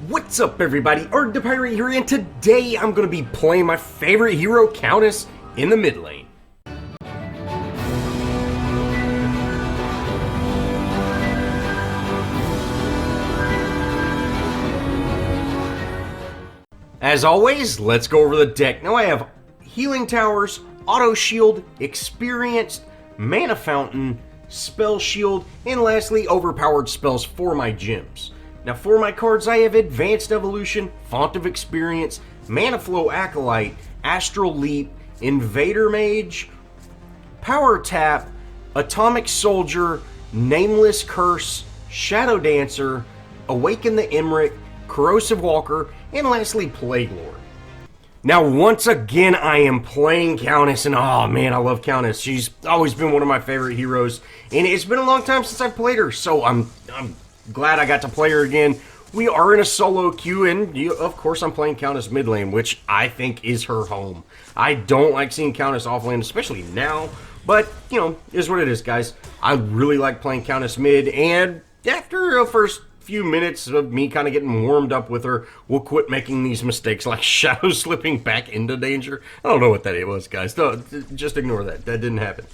What's up, everybody? Arrg the Pirate here, and today I'm going to be playing my favorite hero, Countess, in the mid lane. As always, let's go over the deck. Now I have Healing Towers, Auto Shield, Experienced, Mana Fountain, Spell Shield, and lastly, overpowered spells for my gems. Now for my cards, I have Advanced Evolution, Font of Experience, Mana Flow Acolyte, Astral Leap, Invader Mage, Power Tap, Atomic Soldier, Nameless Curse, Shadow Dancer, Awaken the Emmerich, Corrosive Walker, and lastly, Plague Lord. Now, once again, I am playing Countess, and oh man, I love Countess. She's always been one of my favorite heroes, and it's been a long time since I've played her, so I'm glad I got to play her again. We are in a solo queue, and of course I'm playing Countess mid lane, which I think is her home. I don't like seeing Countess off lane, especially now, but, you know, it is what it is, guys. I really like playing Countess mid, and after the first few minutes of me kind of getting warmed up with her, we'll quit making these mistakes like shadow slipping back into danger. I don't know what that was, guys. Just ignore that. That didn't happen.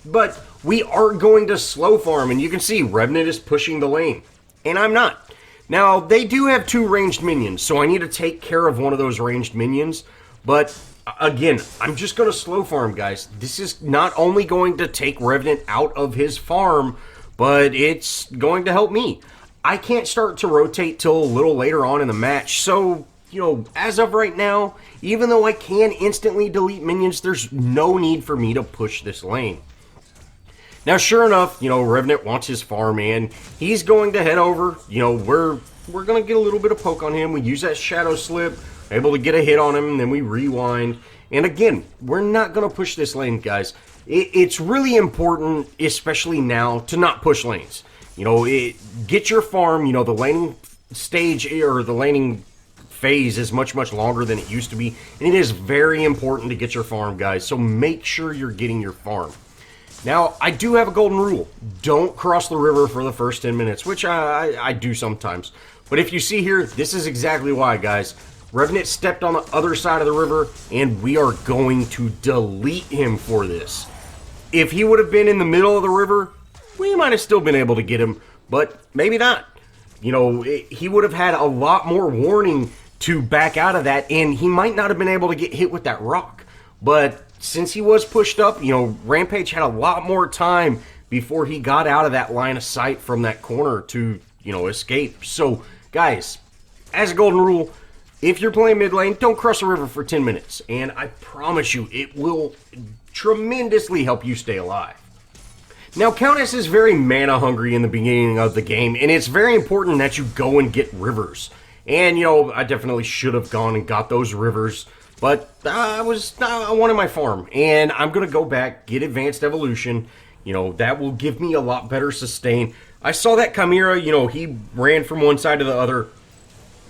But we are going to slow farm, and you can see Revenant is pushing the lane, and I'm not. Now, they do have two ranged minions, so I need to take care of one of those ranged minions, but again, I'm just going to slow farm, guys. This is not only going to take Revenant out of his farm, but it's going to help me. I can't start to rotate till a little later on in the match, so, you know, as of right now, even though I can instantly delete minions, there's no need for me to push this lane. Now, sure enough, you know, Revenant wants his farm, and he's going to head over. You know, we're going to get a little bit of poke on him. We use that Shadow Slip, able to get a hit on him, and then we rewind. And again, we're not going to push this lane, guys. It's really important, especially now, to not push lanes. You know, get your farm. You know, the laning stage or the laning phase is much longer than it used to be, and it is very important to get your farm, guys. So make sure you're getting your farm. Now, I do have a golden rule. Don't cross the river for the first 10 minutes, which I do sometimes. But if you see here, this is exactly why, guys. Revenant stepped on the other side of the river, and we are going to delete him for this. If he would have been in the middle of the river, we might have still been able to get him, but maybe not. You know, he would have had a lot more warning to back out of that, and he might not have been able to get hit with that rock. But since he was pushed up, you know, Rampage had a lot more time before he got out of that line of sight from that corner to, you know, escape. So, guys, as a golden rule, if you're playing mid lane, don't cross the river for 10 minutes. And I promise you, it will tremendously help you stay alive. Now, Countess is very mana hungry in the beginning of the game, and it's very important that you go and get rivers. And, you know, I definitely should have gone and got those rivers, but I wanted my farm, and I'm going to go back, get Advanced Evolution. You know, that will give me a lot better sustain. I saw that Chimera, you know, he ran from one side to the other.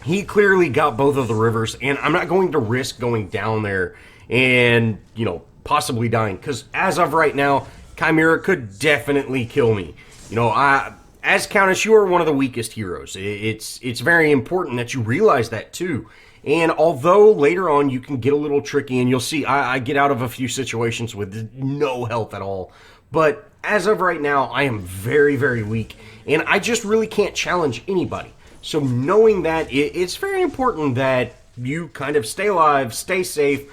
He clearly got both of the rivers, and I'm not going to risk going down there and, you know, possibly dying, because as of right now, Chimera could definitely kill me. You know, as Countess, you are one of the weakest heroes. It's very important that you realize that too. And although later on you can get a little tricky, and you'll see I get out of a few situations with no health at all. But as of right now, I am very weak, and I just really can't challenge anybody. So knowing that, it's very important that you kind of stay alive, stay safe,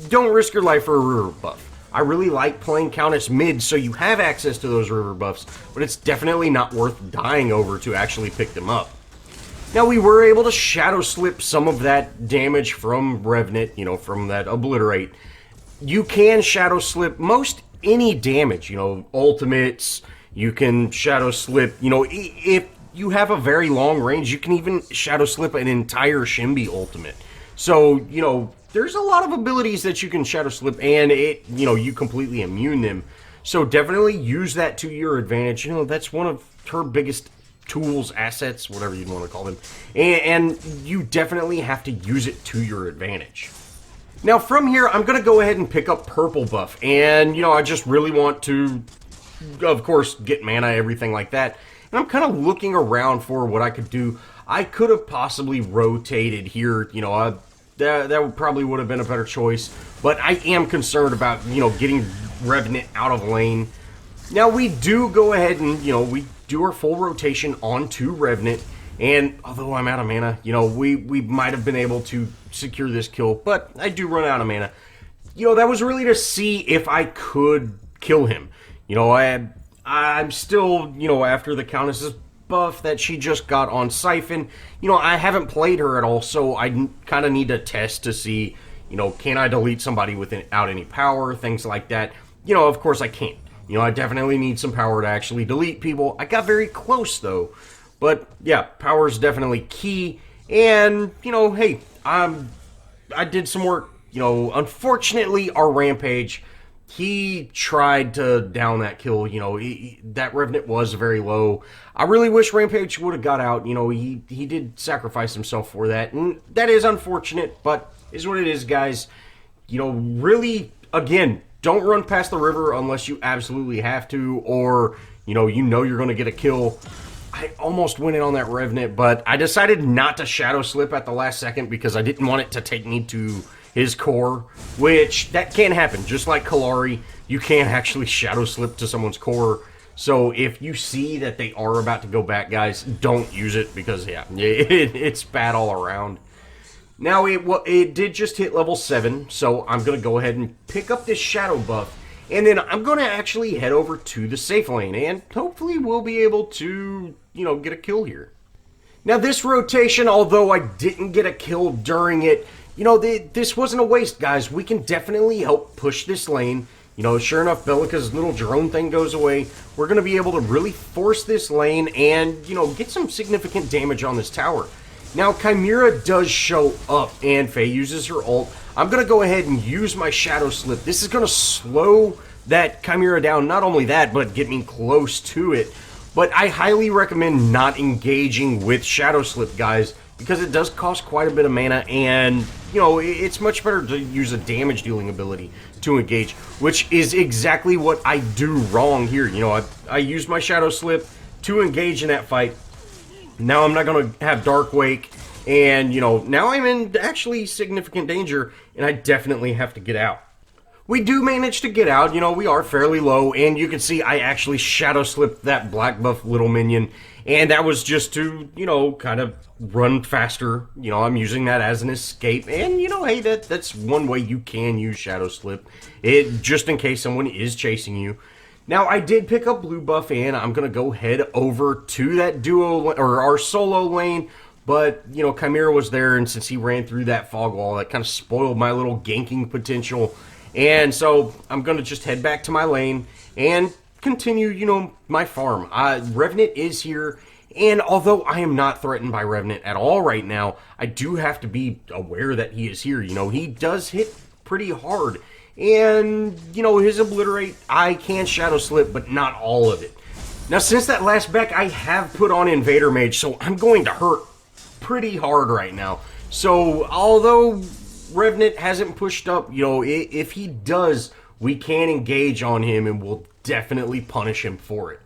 don't risk your life for a river buff. I really like playing Countess mid, so you have access to those river buffs, but it's definitely not worth dying over to actually pick them up. Now, we were able to Shadow Slip some of that damage from Revenant, you know, from that Obliterate. You can Shadow Slip most any damage, you know, ultimates, you can Shadow Slip, you know, if you have a very long range, you can even Shadow Slip an entire Shimby ultimate. So, you know, there's a lot of abilities that you can Shadow Slip, and you know, you completely immune them. So definitely use that to your advantage. You know, that's one of her biggest tools, assets, whatever you'd want to call them. And you definitely have to use it to your advantage. Now from here, I'm going to go ahead and pick up Purple Buff. And, you know, I just really want to, of course, get mana, everything like that. And I'm kind of looking around for what I could do. I could have possibly rotated here, you know, that probably would have been a better choice, but I am concerned about, you know, getting Revenant out of lane. Now we do go ahead and, you know, we do our full rotation onto Revenant, and although I'm out of mana, you know, we might have been able to secure this kill, but I do run out of mana. You know, that was really to see if I could kill him. You know, I'm still, you know, after the Countess's buff that she just got on Siphon, you know, I haven't played her at all, so I kind of need to test to see, you know, can I delete somebody without any power, things like that. You know, of course I can't. You know, I definitely need some power to actually delete people. I got very close, though. But, yeah, power is definitely key. And, you know, hey, I did some work. You know, unfortunately, our Rampage, he tried to down that kill. You know, that Revenant was very low. I really wish Rampage would have got out. You know, he did sacrifice himself for that. And that is unfortunate, but is what it is, guys. You know, really, again, don't run past the river unless you absolutely have to, or, you know you're going to get a kill. I almost went in on that Revenant, but I decided not to Shadow Slip at the last second because I didn't want it to take me to his core, which that can happen. Just like Kalari, you can't actually Shadow Slip to someone's core. So if you see that they are about to go back, guys, don't use it because, yeah, it's bad all around. Now, it did just hit level 7, so I'm going to go ahead and pick up this Shadow buff, and then I'm going to actually head over to the safe lane, and hopefully we'll be able to, you know, get a kill here. Now, this rotation, although I didn't get a kill during it, you know, this wasn't a waste, guys. We can definitely help push this lane. You know, sure enough, Bellica's little drone thing goes away. We're going to be able to really force this lane and, you know, get some significant damage on this tower. Now, Chimera does show up, and Faye uses her ult. I'm going to go ahead and use my Shadow Slip. This is going to slow that Chimera down. Not only that, but get me close to it. But I highly recommend not engaging with Shadow Slip, guys, because it does cost quite a bit of mana, and, you know, it's much better to use a damage dealing ability to engage, which is exactly what I do wrong here. You know, I use my Shadow Slip to engage in that fight. Now I'm not going to have Dark Wake, and, you know, now I'm in actually significant danger, and I definitely have to get out. We do manage to get out, you know, we are fairly low, and you can see I actually Shadow Slipped that black buff little minion, and that was just to, you know, kind of run faster. You know, I'm using that as an escape, and, you know, hey, that's one way you can use Shadow Slip, just in case someone is chasing you. Now, I did pick up blue buff, and I'm going to go head over to that duo, or our solo lane, but, you know, Chimera was there, and since he ran through that fog wall, that kind of spoiled my little ganking potential, and so I'm going to just head back to my lane and continue, you know, my farm. Revenant is here, and although I am not threatened by Revenant at all right now, I do have to be aware that he is here. You know, he does hit pretty hard. And, you know, his Obliterate, I can Shadow Slip, but not all of it. Now, since that last back, I have put on Invader Mage, so I'm going to hurt pretty hard right now. So, although Revenant hasn't pushed up, you know, if he does, we can engage on him, and we'll definitely punish him for it.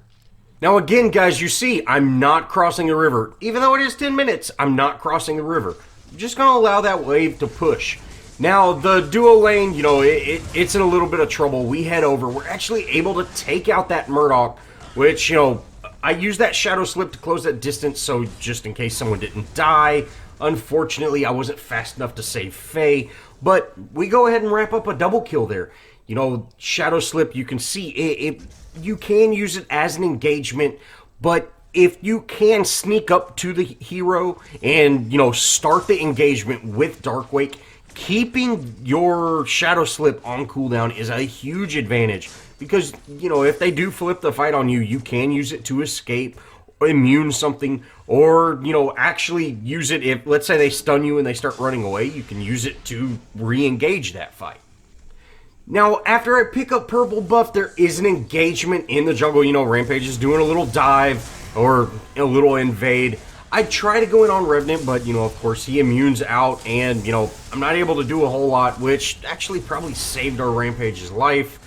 Now, again, guys, you see, I'm not crossing the river. Even though it is 10 minutes, I'm not crossing the river. I'm just going to allow that wave to push. Now, the duo lane, you know, it's in a little bit of trouble. We head over. We're actually able to take out that Murdoch, which, you know, I used that Shadow Slip to close that distance, so just in case someone didn't die. Unfortunately, I wasn't fast enough to save Faye, but we go ahead and wrap up a double kill there. You know, Shadow Slip, you can see, you can use it as an engagement, but if you can sneak up to the hero and, you know, start the engagement with Dark Wake, keeping your Shadow Slip on cooldown is a huge advantage because, you know, if they do flip the fight on you, you can use it to escape, or immune something, or, you know, actually use it if, let's say they stun you and they start running away, you can use it to re-engage that fight. Now, after I pick up purple buff, there is an engagement in the jungle. You know, Rampage is doing a little dive or a little invade. I try to go in on Revenant, but, you know, of course, he immunes out, and, you know, I'm not able to do a whole lot, which actually probably saved our Rampage's life.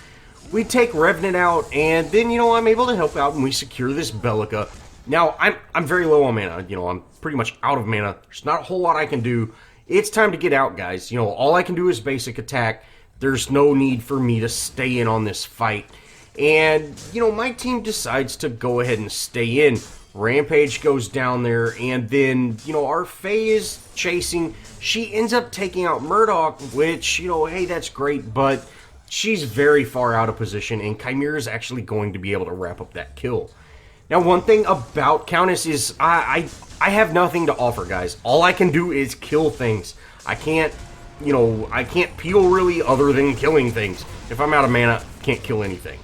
We take Revenant out, and then, you know, I'm able to help out, and we secure this Bellica. Now, I'm very low on mana. You know, I'm pretty much out of mana. There's not a whole lot I can do. It's time to get out, guys. You know, all I can do is basic attack. There's no need for me to stay in on this fight. And, you know, my team decides to go ahead and stay in. Rampage goes down there, and then, you know, our Faye is chasing. She ends up taking out Murdoch, which, you know, hey, that's great, but she's very far out of position, and Chimera is actually going to be able to wrap up that kill. Now, one thing about Countess is I have nothing to offer, guys. All I can do is kill things. I can't, you know, I can't peel really other than killing things. If I'm out of mana, I can't kill anything.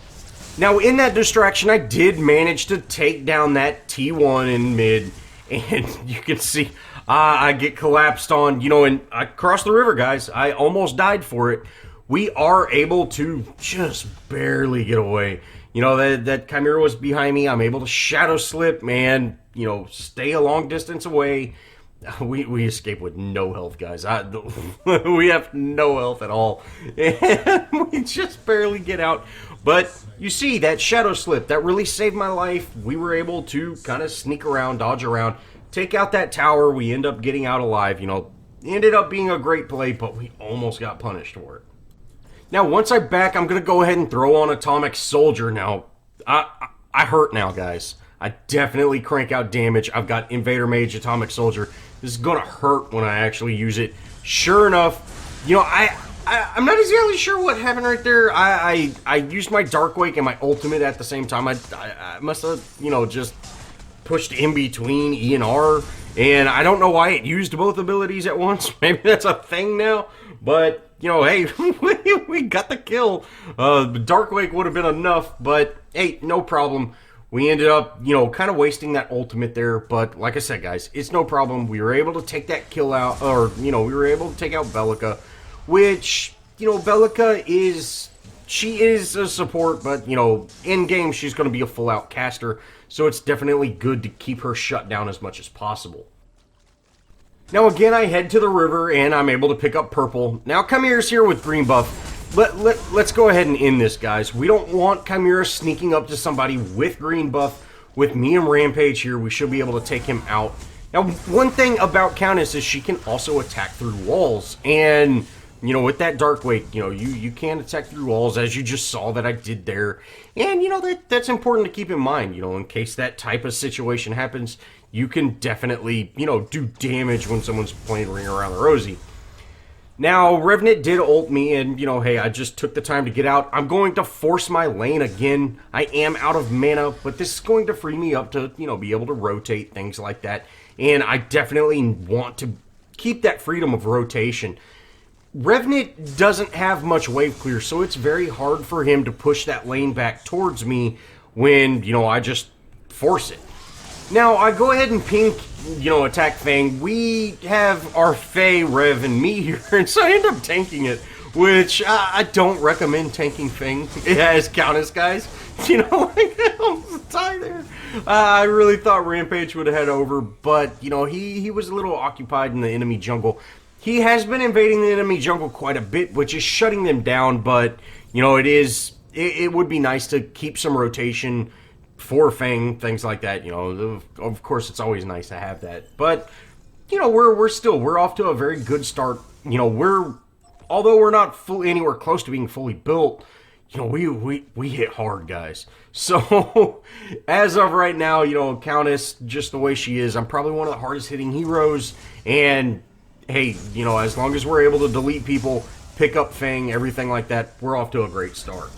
Now, in that distraction, I did manage to take down that T1 in mid, and you can see I get collapsed on, you know, and I crossed the river, guys. I almost died for it. We are able to just barely get away. You know, that Chimera was behind me. I'm able to shadow slip, man, you know, stay a long distance away. We escape with no health, guys. We have no health at all. And we just barely get out. But you see, that shadow slip, that really saved my life. We were able to kind of sneak around, dodge around, take out that tower. We end up getting out alive. You know, ended up being a great play, but we almost got punished for it. Now, once I'm back, I'm going to go ahead and throw on Atomic Soldier. Now, I hurt now, guys. I definitely crank out damage. I've got Invader Mage, Atomic Soldier. This is going to hurt when I actually use it. Sure enough, you know, I'm not exactly sure what happened right there. I used my Dark Wake and my ultimate at the same time. I must have, you know, just pushed in between E and R. And I don't know why it used both abilities at once. Maybe that's a thing now. But, you know, hey, we got the kill. Dark Wake would have been enough, but hey, no problem. We ended up, you know, kind of wasting that ultimate there, but like I said, guys, it's no problem. We were able to take that kill out, or, you know, we were able to take out Bellica, which, you know, Bellica is, she is a support, but, you know, in-game, she's going to be a full-out caster, so it's definitely good to keep her shut down as much as possible. Now, again, I head to the river, and I'm able to pick up purple. Now, Chimera's here with green buff. Let's go ahead and end this, guys. We don't want Chimera sneaking up to somebody with green buff. With me and Rampage here, we should be able to take him out. Now, one thing about Countess is she can also attack through walls. And, you know, with that Dark Wake, you know, you can attack through walls, as you just saw that I did there. And, you know, that's important to keep in mind, you know, in case that type of situation happens. You can definitely, you know, do damage when someone's playing Ring Around the Rosie. Now, Revenant did ult me, and, you know, hey, I just took the time to get out. I'm going to force my lane again. I am out of mana, but this is going to free me up to, you know, be able to rotate, things like that. And I definitely want to keep that freedom of rotation. Revenant doesn't have much wave clear, so it's very hard for him to push that lane back towards me when, you know, I just force it. Now, I go ahead and pink, you know, attack Fang. We have our Faye, Rev, and me here, and so I end up tanking it, which I don't recommend tanking Fang as Countess, guys. You know, like, I almost die there. I really thought Rampage would have had over, but, you know, he was a little occupied in the enemy jungle. He has been invading the enemy jungle quite a bit, which is shutting them down, but, you know, it would be nice to keep some rotation for Fang, things like that. You know, of course, it's always nice to have that. But, you know, we're off to a very good start. You know, although we're not anywhere close to being fully built, you know, we hit hard, guys. So, as of right now, you know, Countess, just the way she is, I'm probably one of the hardest hitting heroes. And, hey, you know, as long as we're able to delete people, pick up Fang, everything like that, we're off to a great start.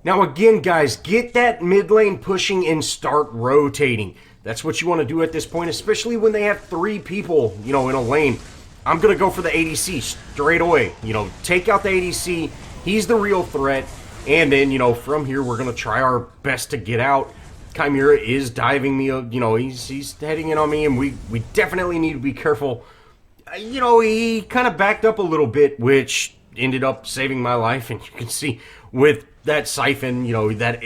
Now again, guys, get that mid lane pushing and start rotating. That's what you want to do at this point, especially when they have 3 people, you know, in a lane. I'm going to go for the ADC straight away. You know, take out the ADC. He's the real threat. And then, you know, from here, we're going to try our best to get out. Chimera is diving me, you know, he's heading in on me, and we definitely need to be careful. You know, he kind of backed up a little bit, which ended up saving my life, and you can see with that siphon, you know, that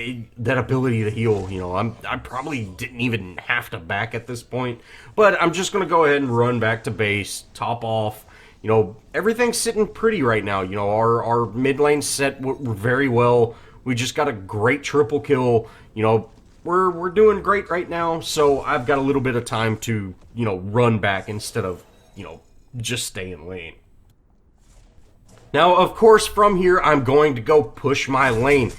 ability to heal, you know, I probably didn't even have to back at this point, but I'm just going to go ahead and run back to base, top off. You know, everything's sitting pretty right now. You know, our mid lane set very well. We just got a great triple kill. You know, we're doing great right now, so I've got a little bit of time to, you know, run back instead of, you know, just stay in lane. Now, of course, from here, I'm going to go push my lane.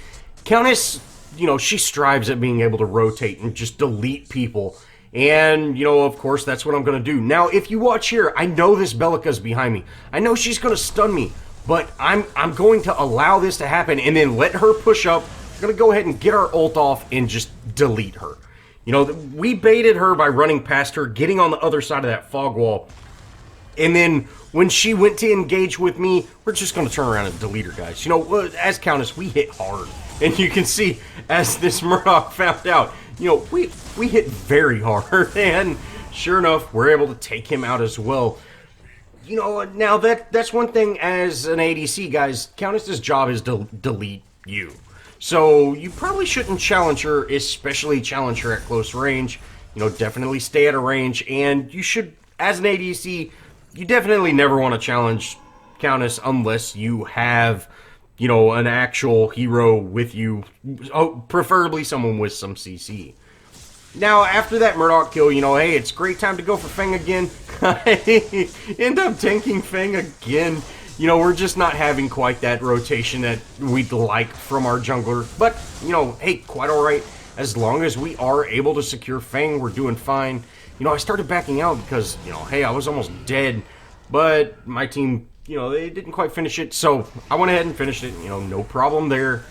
Countess, you know, she strives at being able to rotate and just delete people. And, you know, of course, that's what I'm going to do. Now, if you watch here, I know this Bellica's behind me. I know she's going to stun me, but I'm going to allow this to happen and then let her push up. I'm going to go ahead and get our ult off and just delete her. You know, we baited her by running past her, getting on the other side of that fog wall. And then when she went to engage with me, we're just going to turn around and delete her, guys. You know, as Countess, we hit hard. And you can see, as this Murdoch found out, you know, we hit very hard. And sure enough, we're able to take him out as well. You know, now that's one thing as an ADC, guys. Countess's job is to delete you. So you probably shouldn't challenge her, especially challenge her at close range. You know, definitely stay at a range. And you should, as an ADC, you definitely never want to challenge Countess unless you have, you know, an actual hero with you. Oh, preferably someone with some CC. Now, after that Murdoch kill, you know, hey, it's great time to go for Feng again. I end up tanking Feng again. You know, we're just not having quite that rotation that we'd like from our jungler. But, you know, hey, quite alright. As long as we are able to secure Feng, we're doing fine. You know, I started backing out because, you know, hey, I was almost dead. But my team, you know, they didn't quite finish it. So I went ahead and finished it. You know, no problem there.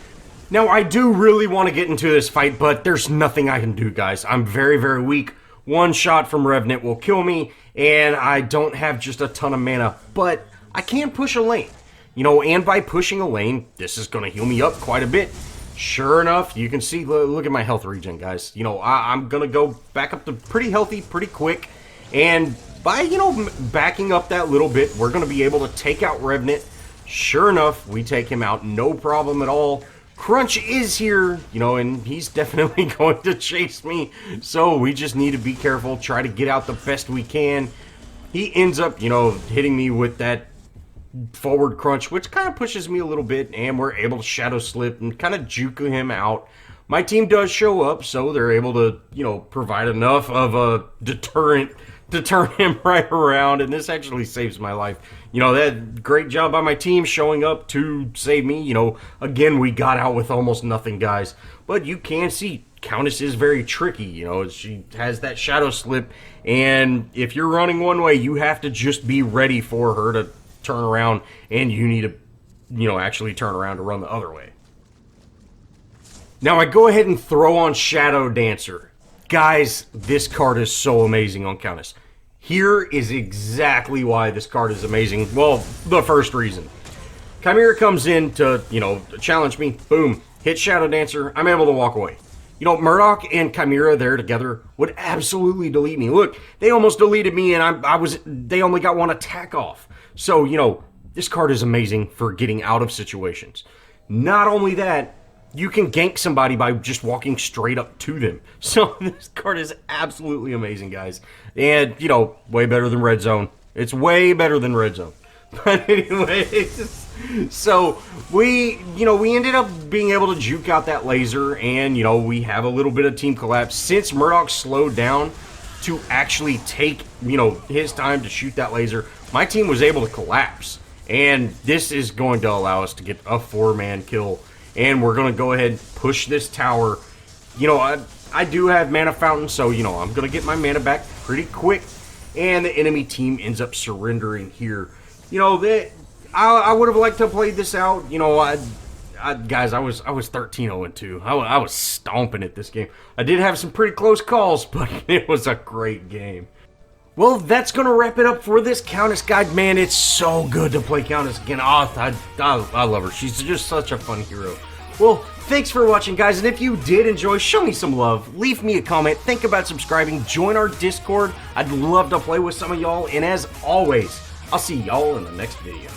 Now, I do really want to get into this fight, but there's nothing I can do, guys. I'm very, very weak. One shot from Revenant will kill me, and I don't have just a ton of mana. But I can push a lane. You know, and by pushing a lane, this is going to heal me up quite a bit. Sure enough, you can see, look at my health regen, guys. You know, I'm going to go back up to pretty healthy, pretty quick. And by, you know, backing up that little bit, we're going to be able to take out Revenant. Sure enough, we take him out, no problem at all. Crunch is here, you know, and he's definitely going to chase me. So we just need to be careful, try to get out the best we can. He ends up, you know, hitting me with that forward crunch, which kind of pushes me a little bit, and we're able to shadow slip and kind of juke him out. My team does show up, so they're able to, you know, provide enough of a deterrent to turn him right around, and this actually saves my life. You know, that great job by my team showing up to save me. You know, again, we got out with almost nothing, guys. But you can see Countess is very tricky. You know, she has that shadow slip, and if you're running one way, you have to just be ready for her to turn around, and you need to, you know, actually turn around to run the other way. Now, I go ahead and throw on Shadow Dancer. Guys, this card is so amazing on Countess. Here is exactly why this card is amazing. Well, the first reason. Chimera comes in to, you know, challenge me. Boom. Hit Shadow Dancer. I'm able to walk away. You know, Murdoch and Chimera there together would absolutely delete me. Look, they almost deleted me, and they only got one attack off. So, you know, this card is amazing for getting out of situations. Not only that, you can gank somebody by just walking straight up to them. So this card is absolutely amazing, guys. And, you know, way better than Red Zone. It's way better than Red Zone. But anyways, so we ended up being able to juke out that laser, and, you know, we have a little bit of team collapse. Since Murdoch slowed down to actually take, you know, his time to shoot that laser, my team was able to collapse. And this is going to allow us to get a 4-man kill. And we're going to go ahead and push this tower. You know, I do have Mana Fountain, so, you know, I'm going to get my mana back pretty quick. And the enemy team ends up surrendering here. You know, I would have liked to have played this out. You know, guys, I was 13-0-2. I was stomping at this game. I did have some pretty close calls, but it was a great game. Well, that's going to wrap it up for this Countess guide. Man, it's so good to play Countess again. Oh, I love her. She's just such a fun hero. Well, thanks for watching, guys. And if you did enjoy, show me some love. Leave me a comment. Think about subscribing. Join our Discord. I'd love to play with some of y'all. And as always, I'll see y'all in the next video.